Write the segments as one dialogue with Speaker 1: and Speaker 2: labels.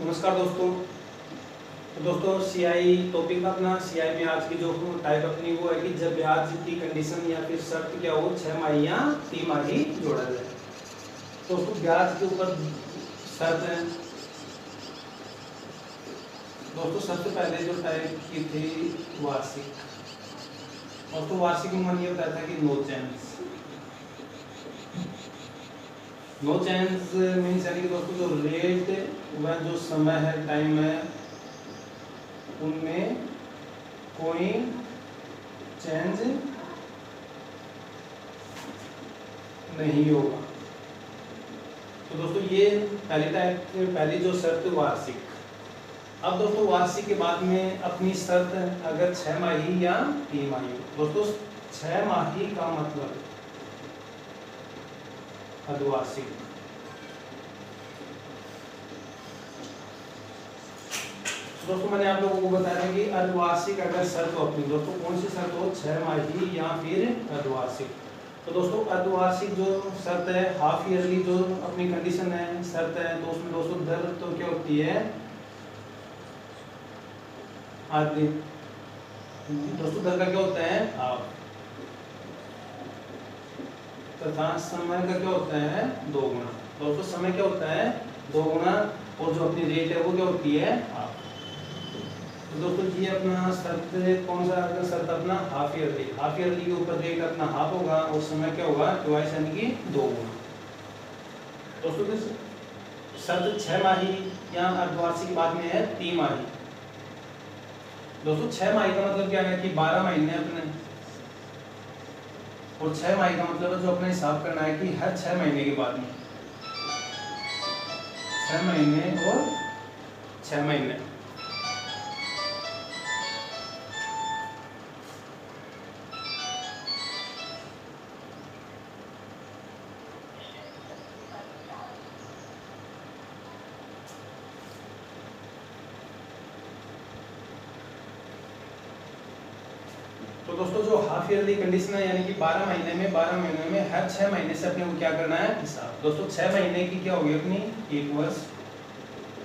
Speaker 1: नमस्कार दोस्तों। तो दोस्तों सीआई टॉपिक अपना सीआई में आज की जो टाइप अपनी वो है कि जब ब्याज की कंडीशन या फिर शर्त क्या हो 6 माही या 3 माही जोड़ा जाए। तो दोस्तों ब्याज के ऊपर शर्त है। दोस्तों सबसे पहले जो टाइप की थी वार्षिक। दोस्तों वार्षिक में मन ये बताया था कि नो चेंज मीन्स यानी कि दोस्तों जो रेट व जो समय है टाइम है उनमें कोई चेंज नहीं होगा। तो दोस्तों ये पहली जो शर्त वार्षिक। अब दोस्तों वार्षिक के बाद में अपनी शर्त अगर 6 माही या 3 माही। दोस्तों 6 माही का मतलब अर्धवार्षिक। दोस्तों मैंने आप लोगों को बताया कि अर्धवार्षिक अगर शर्त हो अपनी दोस्तों कौन सी शर्त हो 6 माही या फिर अर्धवार्षिक। तो दोस्तों अर्धवार्षिक जो शर्त है हाफ ईयरली जो अपनी कंडीशन है शर्त है तो उसमें दोस्तों दर तो क्या होती है आधी। दोस्तों दर का क्या होता है हाफ तथा समय का क्या होता है 2 गुना। दोस्तों समय क्या होता है 2 गुना और जो अपनी रेट है वो क्या होती है हाफ। तो दोस्तों ये अपना शर्त कौन सा शर्त अपना हाफ ईयरली के ऊपर रेट अपना हाफ होगा और समय क्या होगा ट्वाइस यानी कि 2 गुना। दोस्तों शर्त 6 माही या अर्धवार्षिक के बाद में है 3 माही। दोस्तों 6 माही का मतलब क्या है कि 12 महीने अपने और 6 माही का मतलब है जो अपना हिसाब करना है कि हर 6 महीने के बाद में 6 महीने और 6 महीने। तो दोस्तों जो हाफ ईयरली कंडीशन है यानी कि 12 महीने में हर 6 महीने से अपने को क्या करना है हिसाब। दोस्तों 6 महीने की क्या होगी अपनी 1 वर्ष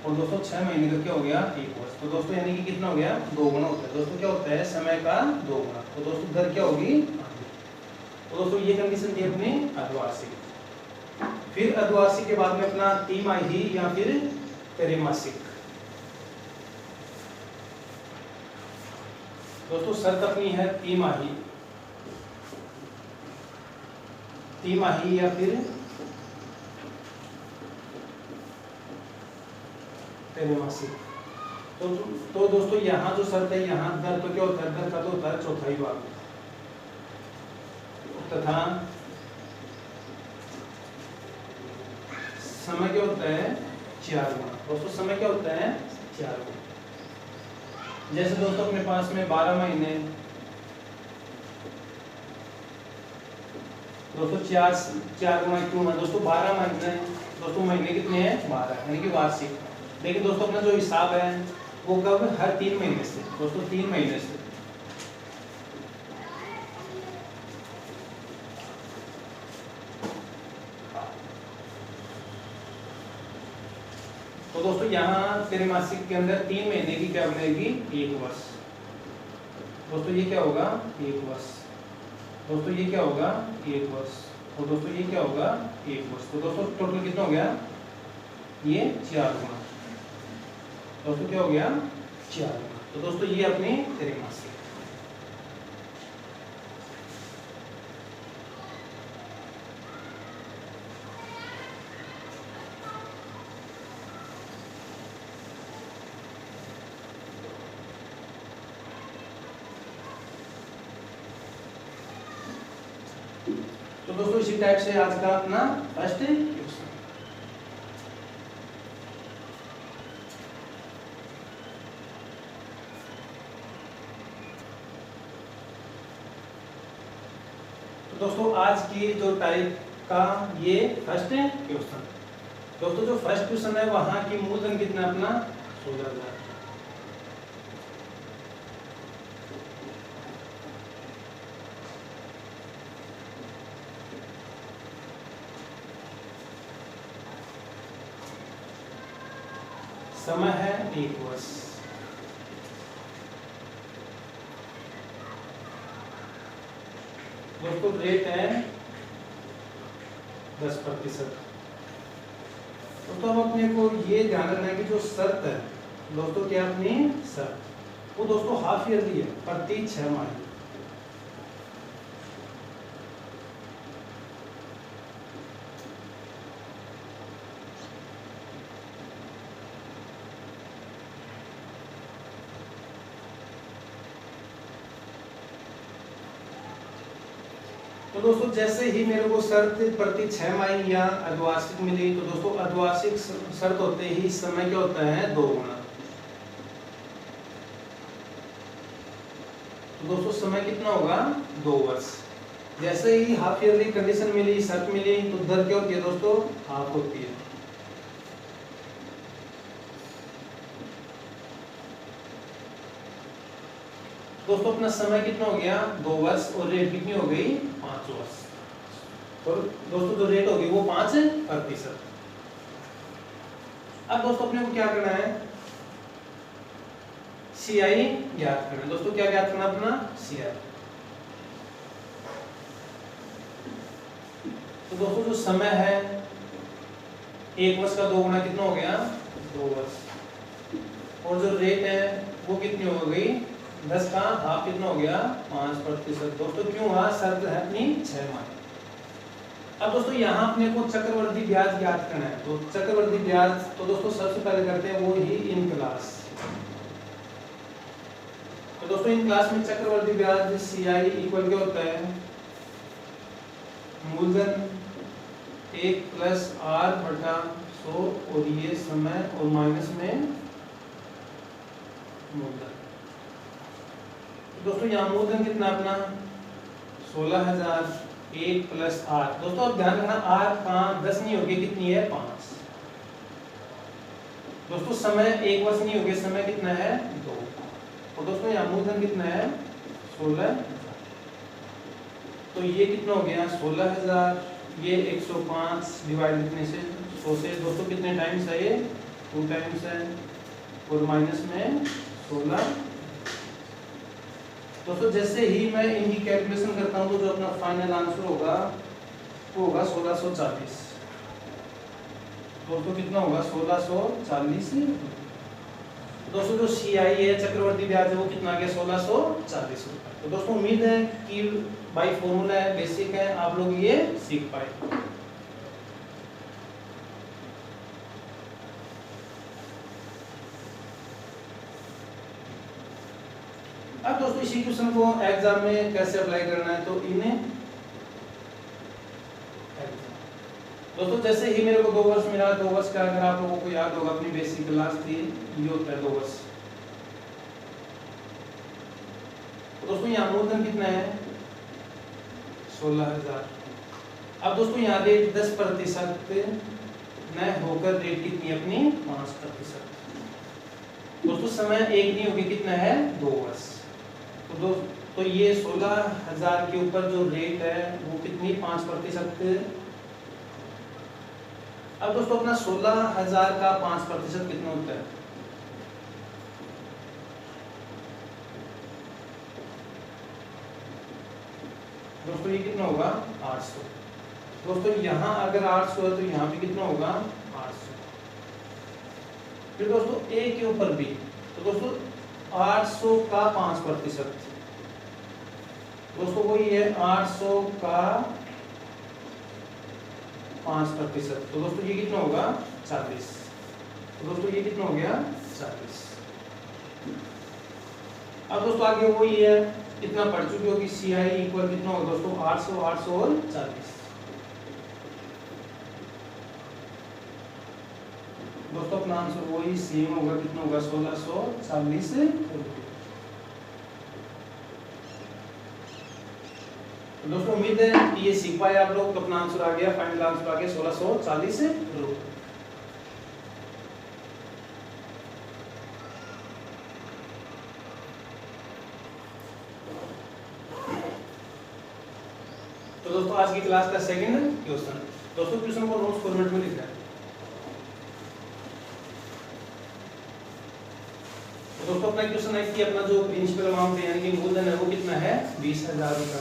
Speaker 1: और दोस्तों 6 महीने का क्या हो गया 1 वर्ष। तो दोस्तों यानी कि कितना हो गया 2 गुना होता है। दोस्तों क्या होता है समय का 2 गुना। तो दोस्तों दर क्या होगी। तो दोस्तों ये कंडीशन थी अपनी अर्धवार्षिक। फिर अर्धवार्षिक के बाद में अपना तिमाही या फिर त्रैमासिक। दोस्तों शर्त अपनी है तिमाही या फिर त्रैमासिक। तो दोस्तों यहाँ जो शर्त है यहाँ दर तो क्या होता है दर का तो होता है चौथाई भाग तथा समय क्या होता है 4 गुना। दोस्तों समय क्या होता है 4 गुना। जैसे दोस्तों अपने पास में 12 महीने दोस्तों 4 गुना क्यों है दोस्तों 12 महीने। दोस्तों महीने कितने हैं 12 यानी कि वार्षिक। लेकिन दोस्तों अपना जो हिसाब है वो कब हर 3 महीने से। दोस्तों 3 महीने से। तो दोस्तों यहाँ त्रैमासिक के अंदर 3 महीने की क्या बनेगी 1 वर्ष। दोस्तों ये क्या होगा 1 वर्ष। दोस्तों ये क्या होगा 1 वर्ष और दोस्तों ये क्या होगा 1 वर्ष। तो दोस्तों टोटल कितना हो गया ये 4 गुना। दोस्तों क्या हो गया 4 गुना। तो दोस्तों ये अपनी त्रैमासिक। तो दोस्तों इसी टाइप से आज का अपना फर्स्ट क्वेश्चन। तो दोस्तों आज की जो टाइप का ये फर्स्ट क्वेश्चन। दोस्तों जो फर्स्ट क्वेश्चन है वहां की मूलधन कितना अपना 16,000। समय है 1 वर्ष। दोस्तों रेट है 10%। दोस्तों अब अपने को ये ध्यान रखना है कि जो शर्त है दोस्तों, क्या अपनी शर्त, वो दोस्तों हाफ ईयरली है, प्रति 6 माह। तो दोस्तों जैसे ही मेरे को शर्त प्रति 6 माह या अर्धवार्षिक मिली, तो दोस्तों अर्धवार्षिक शर्त होते ही समय क्या होता है 2 गुना। तो दोस्तों समय कितना होगा 2 वर्ष। जैसे ही हाफ ईयरली कंडीशन मिली, शर्त मिली, तो दर क्या होती है दोस्तों, हाफ होती है। दोस्तों अपना समय कितना हो गया 2 वर्ष और रेट कितनी हो गई 5 वर्ष। और दोस्तों जो रेट होगी वो 5%। अब दोस्तों अपने को क्या करना है, CI ज्ञात करना है। दोस्तों क्या ज्ञात करना अपना CI। तो दोस्तों जो समय है 1 वर्ष का 2 गुना कितना हो गया 2 वर्ष। और जो रेट है वो कितनी हो गई 10 का हाफ कितना हो गया 5%। दोस्तों क्यों हुआ, शर्त है अपनी 6 माह। अब दोस्तों यहाँ अपने को चक्रवर्ती ब्याज ज्ञात करना है। तो चक्रवर्ती ब्याज तो दोस्तों सबसे पहले करते हैं वो ही इन क्लास। तो दोस्तों इन क्लास में चक्रवर्ती ब्याज CI इक्वल क्या होता है, मूलधन 1 + R/100 और ये समय और माइनस में मूलधन। दोस्तों यहाँ मूलधन कितना अपना 16,000, 1 + R। दोस्तों अब ध्यान रखना R 5 10 नहीं होगी, कितनी है 5। दोस्तों समय 1 वर्ष नहीं होगी, समय कितना है 2। और दोस्तों यहाँ मूलधन कितना है 16। तो ये कितना हो गया 16,000, ये 105 डिवाइड कितने से 100 से। दोस्तों कितने टाइम्स है, ये 2 टाइम्स है और माइनस में 16। दोस्तों जैसे ही मैं इनकी कैलकुलेशन करता हूं तो जो अपना फाइनल आंसर होगा वो होगा 1640। दोस्तों कितना होगा 1640। दोस्तों जो CI है चक्रवर्ती ब्याज है वो कितना आ गया 1640 रुपए। तो दोस्तों उम्मीद है कि बाय फॉर्मूला है, बेसिक है, आप लोग ये सीख पाए। अब दोस्तों इसी क्वेश्चन को एग्जाम में कैसे अप्लाई करना है, तो इन्हें दोस्तों जैसे ही मेरे को 2 वर्ष मिला, 2 वर्ष का अगर आप लोगों को याद होगा अपनी बेसिक क्लास थी, ये होता है 2 वर्ष। तो दोस्तों यहाँ मूलधन कितना है 16,000। अब दोस्तों यहाँ रेट 10% न होकर रेट कितनी अपनी 5%। दोस्तों समय 1 नहीं होगी, कितना है 2 वर्ष। तो ये 16,000 के ऊपर जो रेट है वो कितनी 5%। अब दोस्तों अपना 16,000 का 5% कितना होता है, दोस्तों ये कितना होगा 800। दोस्तों यहाँ अगर 800 है तो यहाँ भी कितना होगा 800। फिर दोस्तों A के ऊपर B, तो दोस्तों 800 का 5%। दोस्तों वही है 800 का 5%। तो दोस्तों ये कितना होगा 40। तो दोस्तों ये कितना हो गया 40। अब दोस्तों आगे वही है, कितना पढ़ चुके हो कि CI इक्वल कितना होगा दोस्तों 800, 800 और 40। दोस्तों अपना आंसर वही सेम होगा, कितना होगा 1640। तो दोस्तों उम्मीद है कि ये सीख पाए आप लोग। तो अपना आंसर आ गया, फाइनल आंसर आ गया 1640 रुपये। तो दोस्तों आज की क्लास का सेकंड क्वेश्चन, दोस्तों क्वेश्चन को नोट्स फॉर्मेट में लिखना है। दोस्तों अपना क्वेश्चन है कि अपना जो प्रिंसिपल अमाउंट है यानी कि मूलधन है वो कितना है 20,000 रुपये,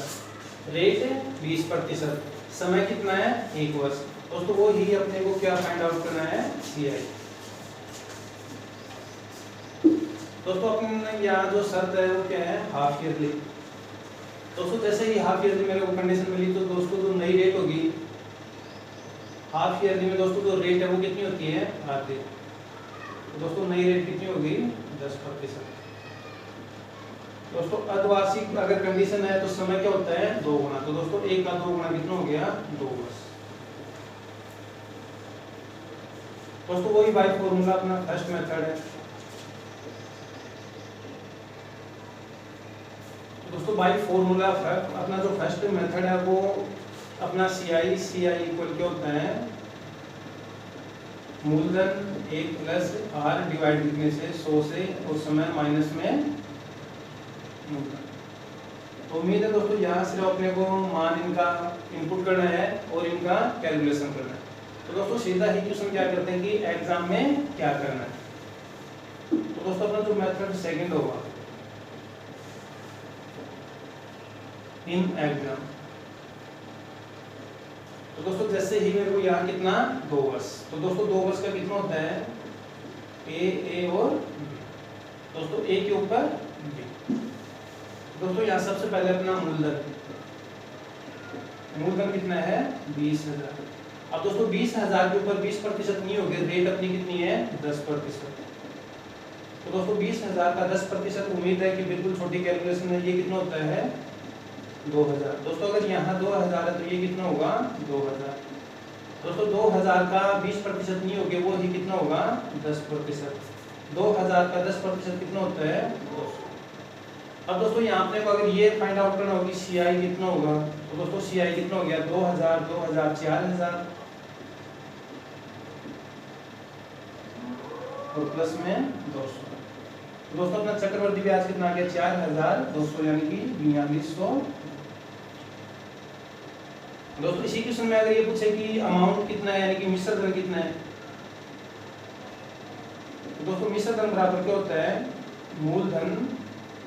Speaker 1: रेट 20%, समय कितना है 1 वर्ष। दोस्तों वो ही अपने को क्या फाइंड आउट करना है CI। दोस्तों अपने यहाँ जो शर्त है वो क्या है हाफ ईयरली। दोस्तों जैसे ही हाफ ईयरली मेरे को कंडीशन मिली तो दोस्तों जो नई रेट होगी हाफ ईयरली में दोस्तों जो रेट है वो कितनी होती है आधी। तो दोस्तों नई रेट कितनी होगी 10%। दोस्तों अर्धवार्षिक अगर कंडीशन है तो समय क्या होता है 2 गुना। तो दोस्तों 1 का 2 गुना कितना हो गया 2 वर्ष। दोस्तों वही बाय फॉर्मूला अपना फर्स्ट मेथड है। दोस्तों बाय फॉर्मूला अपना जो फर्स्ट मेथड है वो अपना CI इक्वल क्या होता है मूलधन 1 प्लस R डिवाइड करने से 100 से और समय माइनस में मूलधन। तो उम्मीद है दोस्तों यहाँ सिर्फ अपने को मान इनका इनपुट करना है और इनका कैलकुलेशन करना है। तो दोस्तों सीधा ही क्वेश्चन क्या करते हैं कि एग्जाम में क्या करना है। तो दोस्तों अपना जो मेथड सेकंड होगा इन एग्जाम। तो दोस्तों जैसे ही मेरे को यहाँ कितना 2 वर्ष। तो दोस्तों 2 वर्ष का कितना होता है ए और B। दोस्तों A के ऊपर B। दोस्तों यहाँ सबसे पहले अपना मूलधन कितना है 20,000। अब दोस्तों 20,000 के ऊपर 20% नहीं होगी, रेट अपनी कितनी है 10%। तो दोस्तों 20,000 का 10% उम्मीद है कि बिल्कुल छोटी कैलकुलेशन है, ये कितना होता है 2,000। दोस्तों अगर यहाँ 2,000 है तो ये कितना होगा 2,000। दोस्तों 2,000 का 20% नहीं होगी, वो ही कितना होगा 10%। 2,000 का 10% कितना होता है 200। अब दोस्तों यहाँ अपने को अगर ये फाइंड आउट करना होगी CI कितना होगा। तो दोस्तों CI कितना हो गया 2,000 2,000 4,000 और प्लस में 200। तो दोस्तों अपना चक्रवर्ती ब्याज कितना आ गया 4,200 यानी कि 4200। दोस्तों इसी क्वेश्चन में अगर ये पूछे कि अमाउंट कितना है यानी कि मिश्र धन कितना है। तो दोस्तों मिश्र धन बराबर क्या होता है मूलधन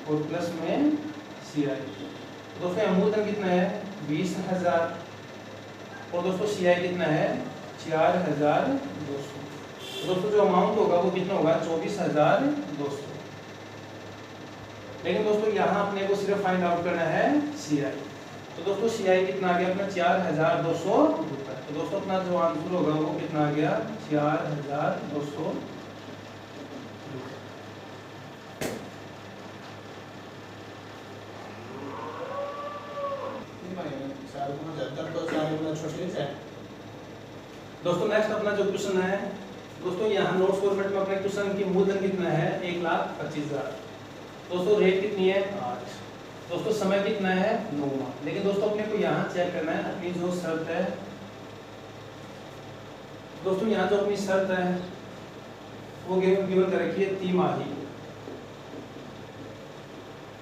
Speaker 1: और प्लस में CI। तो दोस्तों यहाँ मूलधन कितना है 20,000 और दोस्तों CI कितना है 4,200। तो दोस्तों जो अमाउंट होगा वो कितना होगा 24,200। लेकिन दोस्तों यहाँ अपने को सिर्फ फाइंड आउट करना है CI। तो दोस्तों CI कितना आ गया अपना 4,200 रुपये। तो दोस्तों अपना जो आंसर होगा वो कितना आ गया 4,200। दोस्तों नेक्स्ट अपना जो क्वेश्चन है दोस्तों यहाँ नोट्स फॉर्मेट में अपने क्वेश्चन की मूलधन कितना है 1,25,000। दोस्तों रेट कितनी है 8। दोस्तों समय कितना है 9 माह। लेकिन दोस्तों अपने को यहाँ चेक करना है अपनी जो शर्त है। दोस्तों यहाँ जो अपनी शर्त है वो गिवन कर रखी है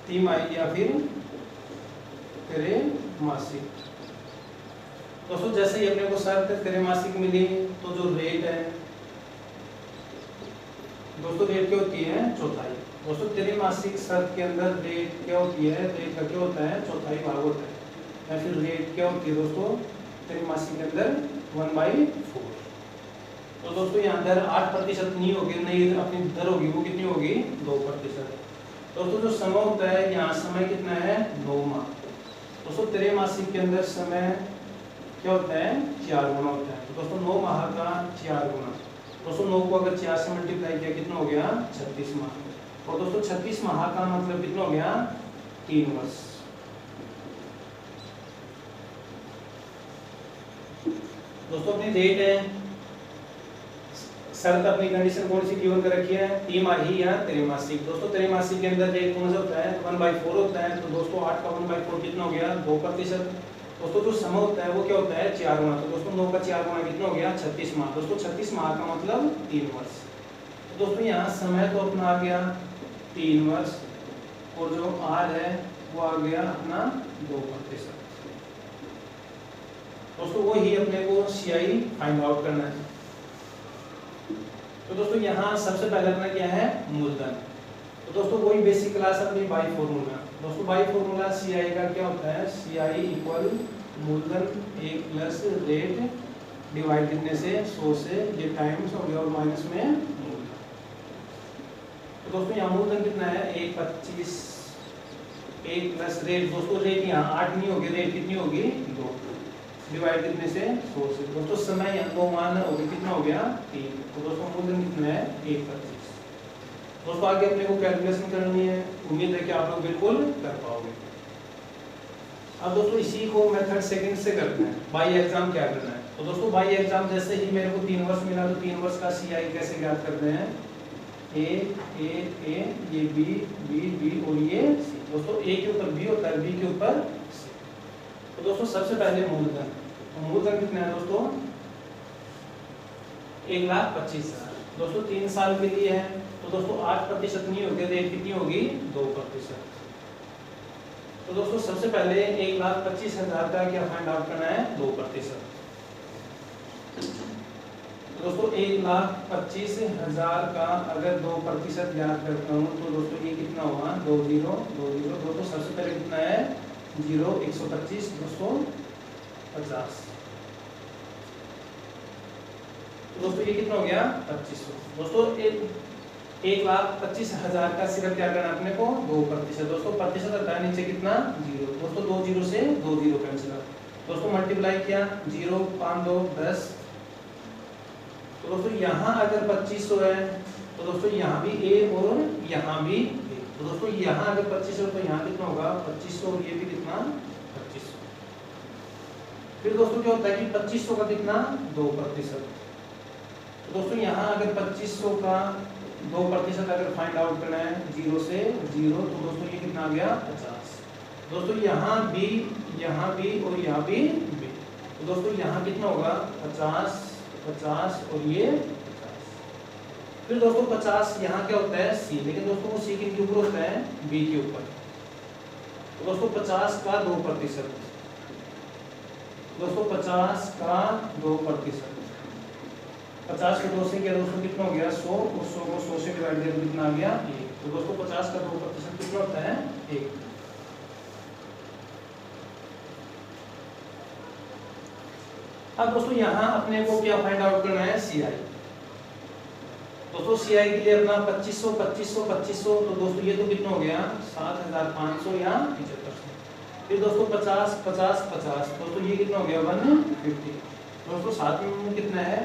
Speaker 1: तिमाही या फिर त्रैमासिक। दोस्तों जैसे ही अपने को शर्त त्रैमासिक मिली तो जो रेट है दोस्तों रेट क्या होती है चौथाई। दोस्तों त्रैमासिक शर्त के अंदर रेट क्या होती है रेट का क्या होता है चौथाई भाग होता है या फिर रेट क्या होती है दोस्तों त्रैमासिक के अंदर 1/4। तो दोस्तों यहाँ दर 8% नहीं होगी, नहीं अपनी दर होगी वो कितनी होगी 2%। दोस्तों जो समय होता है यहाँ समय कितना है 9 माह। दोस्तों त्रैमासिक के अंदर समय क्या होता है 4 गुना होता है। तो दोस्तों 9 माह का 4 गुना। दोस्तों 9 को अगर 4 से मल्टीप्लाई किया कितना हो गया 36 माह। और दोस्तों 36 माह का मतलब कितना हो गया 3 वर्ष। दोस्तों अपनी रेट है शर्त अपनी कंडीशन कौन सी गिवन कर रखी है तिमाही या त्रैमासिक। दोस्तों त्रैमासिक के अंदर रेट कौन सा होता है 1/4 होता है। तो दोस्तों 8 का 1/4 कितना हो गया 2%। दोस्तों जो समय होता है वो क्या होता है 4 गुना। तो दोस्तों 9 का 4 गुना कितना हो गया 36 माह। दोस्तों 36 माह का मतलब 3 वर्ष। तो दोस्तों यहाँ समय तो अपना आ गया 3 वर्ष और जो आर है वो आ गया अपना 2%। दोस्तों वो ही अपने को CI फाइंड आउट करना है। तो दोस्तों यहाँ सबसे पहले अपना क्या है मूलधन। तो दोस्तों वही बेसिक क्लास अपनी बाई फॉर्मूला। दोस्तों बाई फॉर्मूला सी आई का क्या होता है, सी आई इक्वल मूलधन 1 प्लस रेट डिवाइड करने से 100 से, ये टाइम्स हो गया और माइनस में मूलधन। तो दोस्तों यहाँ मूलधन कितना है 1.25, 1 प्लस रेट, दोस्तों रेट यहाँ 8 नहीं होगी, रेट कितनी होगी 2, डिवाइड करने से 100 से। दोस्तों समय यहाँ 2 मान हो गया, कितना हो गया 3। तो दोस्तों मूलधन कितना है 1.25। दोस्तों आगे अपने को कैलकुलेशन करनी है, उम्मीद है कि आप लोग बिल्कुल कर पाओगे। अब दोस्तों इसी को मेथड सेकंड से करते हैं, बाई एग्जाम क्या करना है। तो दोस्तों बाई एग्जाम जैसे ही मेरे को 3 वर्ष मिला तो 3 वर्ष का सीआई कैसे ज्ञात करते हैं, ए, ये बी और ये सी। दोस्तों ए के ऊपर बी होता है, बी के ऊपर सी। तो दोस्तों सबसे पहले मूलधन, तो मूलधन कितना है दोस्तों 1,25,000। दोस्तों 3 साल के लिए है, तो दोस्तों 8% नहीं होगी, रेट कितनी होगी 2%। तो दोस्तों सबसे पहले 1,25,000 का क्या फाइंड आउट करना है 2%। तो दोस्तों 1,25,000 का अगर 2% ज्ञात करता हूँ तो दोस्तों ये कितना होगा 2 0 2 0। दोस्तों सबसे पहले कितना है 0, 125, 250। तो दोस्तों ये कितना हो गया 2500। दोस्तों 1,25,000 का सिर्फ क्या करना अपने को 2%। दोस्तों प्रतिशत आता है नीचे कितना 0। दोस्तों 2 0 से 2 0 कैंसिल। दोस्तों मल्टीप्लाई किया 0 5 2 10। तो दोस्तों यहाँ अगर 2500 है तो दोस्तों यहाँ भी ए और यहाँ भी ए। तो दोस्तों यहाँ अगर 2500 तो यहाँ कितना होगा 2500 और ये भी कितना 2500। फिर दोस्तों क्या होता है कि 2500 का कितना 2%। तो दोस्तों यहाँ अगर 2500 का 2% अगर फाइंड आउट करना है 0 से 0 तो दोस्तों ये कितना आ गया 50। दोस्तों यहाँ भी और यहाँ भी बी। तो दोस्तों यहाँ कितना होगा 50 50 और ये 50। फिर दोस्तों 50 यहाँ क्या होता है सी, लेकिन दोस्तों वो सी के ऊपर होता है बी के ऊपर। तो दोस्तों 50 का 2%। दोस्तों 50 का 2%, 50 को 2 से किया दोस्तों कितना हो गया 100 और 100 को 100 से डिवाइड करके कितना आ गया 1। तो दोस्तों 50 का 2% कितना होता है 1। अब दोस्तों यहाँ अपने को क्या फाइंड आउट करना है सीआई। दोस्तों सीआई के लिए अपना 2500 2500 2500। तो दोस्तों ये तो कितना हो गया 7,500 या 7500। फिर दोस्तों 50 50 50। दोस्तों ये कितना हो गया 150। दोस्तों साथ में कितना है,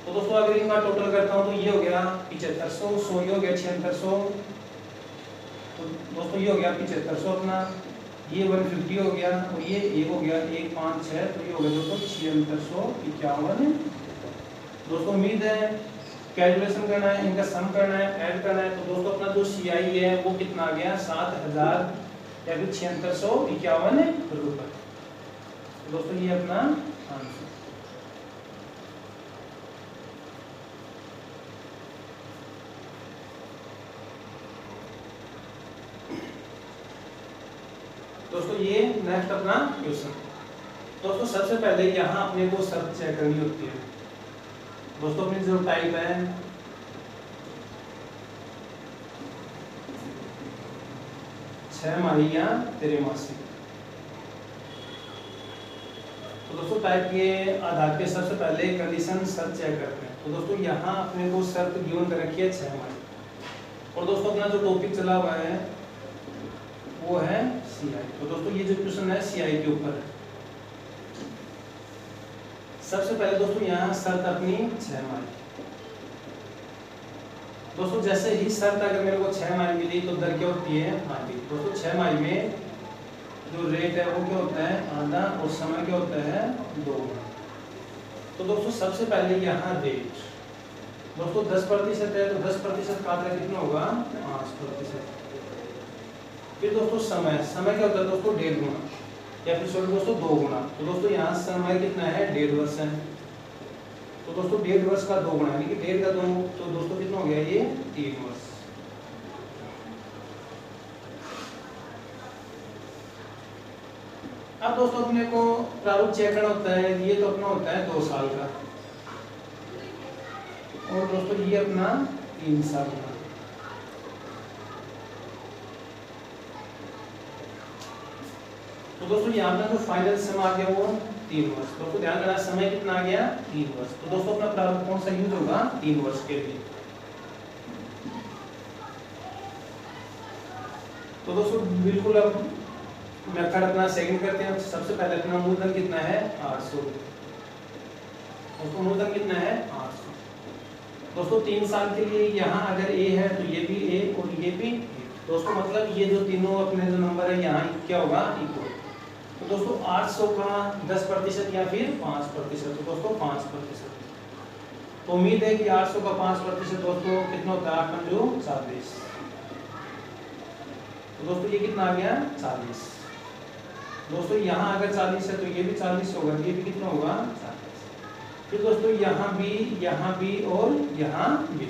Speaker 1: तो दोस्तों अगर इनका टोटल करता हूं तो ये हो गया 7500, 100 ये हो गया 7600। तो दोस्तों ये हो गया 7500 अपना, ये 150 हो गया और ये एक हो गया 1 5 6। तो ये हो गया दोस्तों 7651। दोस्तों उम्मीद है कैलकुलेशन करना है, इनका सम करना है, ऐड करना है। तो दोस्तों अपना जो सीआई है वो कितना आ गया 7,000 या फिर 7651 रुपए। दोस्तों ये अपना आंसर। दोस्तों ये नेक्स्ट अपना क्वेश्चन। दोस्तों सबसे पहले यहाँ अपने को शर्त चेक करनी होती है। दोस्तों अपनी जो टाइप है छमाही या त्रैमासिक। तो दोस्तों टाइप के आधार पे सबसे पहले कंडीशन शर्त चेक करते हैं। तो दोस्तों यहाँ अपने को शर्त गिवन कर रखी है 6 माही। और दोस्तों अपना जो टॉपिक चला हुआ है वो है सीआई। तो दोस्तों ये जो क्वेश्चन है सीआई के ऊपर है। सबसे पहले दोस्तों यहाँ शर्त अपनी 6 माही। दोस्तों जैसे ही शर्त अगर मेरे को 6 माही मिली तो दर क्या होती है आधी। दोस्तों 6 माही में जो रेट है वो क्या होता है आधा और समय क्या होता है 2 गुना। तो दोस्तों सबसे पहले यहाँ रेट दोस्तों 10% है, तो 10% का आधा कितना होगा 5%। फिर दोस्तों समय क्या होता है दोस्तों 1.5 गुना या फिर सॉरी दोस्तों 2 गुना। तो दोस्तों यहाँ समय कितना है 1.5 वर्ष है। तो दोस्तों 1.5 वर्ष का 2 गुना यानी कि 1.5 का 2, तो दोस्तों कितना हो गया ये 3 वर्ष। अब दोस्तों अपने को प्रारूप चेक करना होता है। ये तो अपना होता है 2 साल का और दोस्तों ये अपना 3 साल का। तो दोस्तों यहाँ पे जो फाइनल सम आ गया वो 3 वर्ष। दोस्तों ध्यान देना समय कितना आ गया 3 वर्ष। तो दोस्तों अपना प्रारूप कौन सा यूज होगा 3 वर्ष के लिए। तो दोस्तों बिल्कुल अब मेथड अपना सेकंड करते हैं। सबसे पहले अपना मूलधन कितना है 800। दोस्तों मूलधन कितना है 800। दोस्तों 3 साल के लिए यहाँ अगर ए है तो ये भी ए और ये भी ए। दोस्तों मतलब ये जो तीनों अपने जो नंबर है यहाँ क्या होगा इक्वल। तो दोस्तों 800 का 10% या फिर 5%। तो दोस्तों 5%। तो उम्मीद है कि 800 का 5% दोस्तों कितना होता है 8 पंजो 40। तो दोस्तों ये कितना आ गया 40। दोस्तों यहाँ अगर 40 है तो ये भी 40 होगा, ये भी कितना होगा 40। फिर दोस्तों यहाँ भी और यहाँ भी।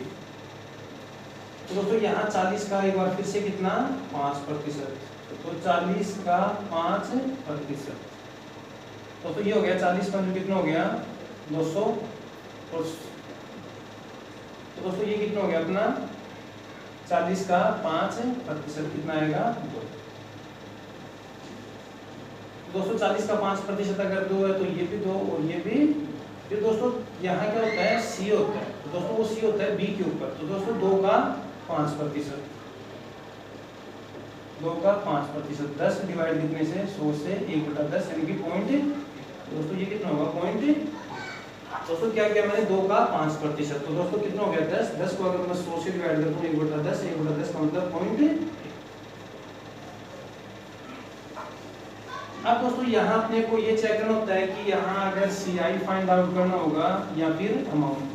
Speaker 1: तो दोस्तों यहाँ 40 का एक बार फिर से कितना 5%। तो 40 का 5%। तो ये हो गया 40 का कितना हो गया 200। और तो दोस्तों ये कितना हो गया अपना 40 का 5% कितना आएगा 2। दोस्तों 40 का 5% अगर 2 है तो ये भी 2 और ये भी। फिर दोस्तों यहाँ क्या होता है सी होता है। तो दोस्तों वो सी होता है बी के ऊपर। तो दोस्तों 2 का 5%, 2 का 5%, 10 डिवाइड कितने से 100 से 1/10 यानी कि पॉइंट। दोस्तों ये कितना होगा पॉइंट। दोस्तों क्या किया मैंने 2 का 5%। तो दोस्तों कितना हो गया 10। 10 को अगर मैं 100 से डिवाइड कर दूं 1/10, 1/10 का मतलब पॉइंट। अब दोस्तों यहाँ अपने को ये चेक करना होता है कि यहाँ अगर CI फाइंड आउट करना होगा या फिर अमाउंट।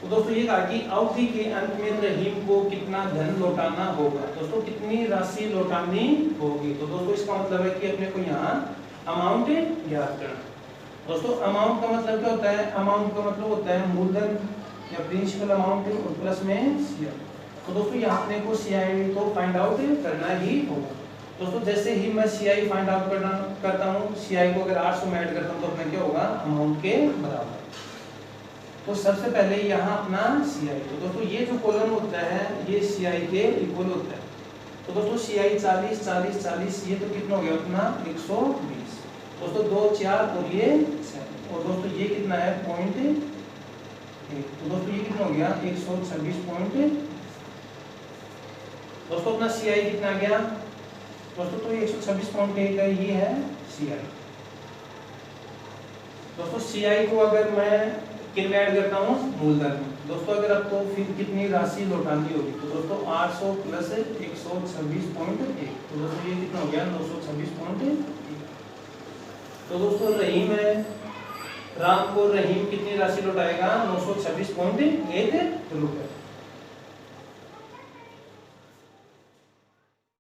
Speaker 1: तो दोस्तों ये कहा कि अवधि के अंत में रहीम को कितना धन लौटाना होगा। दोस्तों कितनी राशि लौटानी होगी। तो दोस्तों इसका मतलब है कि अपने को यहाँ अमाउंट ज्ञात करना। दोस्तों अमाउंट का मतलब क्या होता है, अमाउंट का मतलब होता है मूलधन या प्रिंसिपल अमाउंट और प्लस में CI। तो दोस्तों यहाँ अपने को CI तो फाइंड आउट करना ही होगा। दोस्तों जैसे ही मैं CI फाइंड आउट करता हूँ, CI को अगर 800 में ऐड करता हूँ तो अपना क्या होगा अमाउंट के बराबर। तो सबसे पहले यहाँ अपना CI। तो दोस्तों ये जो कॉलम होता है ये CI के इक्वल होता है। तो दोस्तों CI 40 40 40 ये तो कितना हो गया अपना 120। दोस्तों 2 4 और ये 6 और दोस्तों ये कितना है पॉइंट 1। तो दोस्तों ये कितना हो गया 126 पॉइंट। दोस्तों अपना CI कितना गया दोस्तों तो 126.1 का ये है CI। दोस्तों CI को अगर मैं किन में ऐड करता हूँ मूलधन में। दोस्तों अगर आपको फिर कितनी राशि लौटानी होगी तो दोस्तों 800 प्लस 126.1। तो दोस्तों ये कितना हो गया 926.1। तो दोस्तों रहीम है, राम को रहीम कितनी राशि लौटाएगा 926.1 रुपए।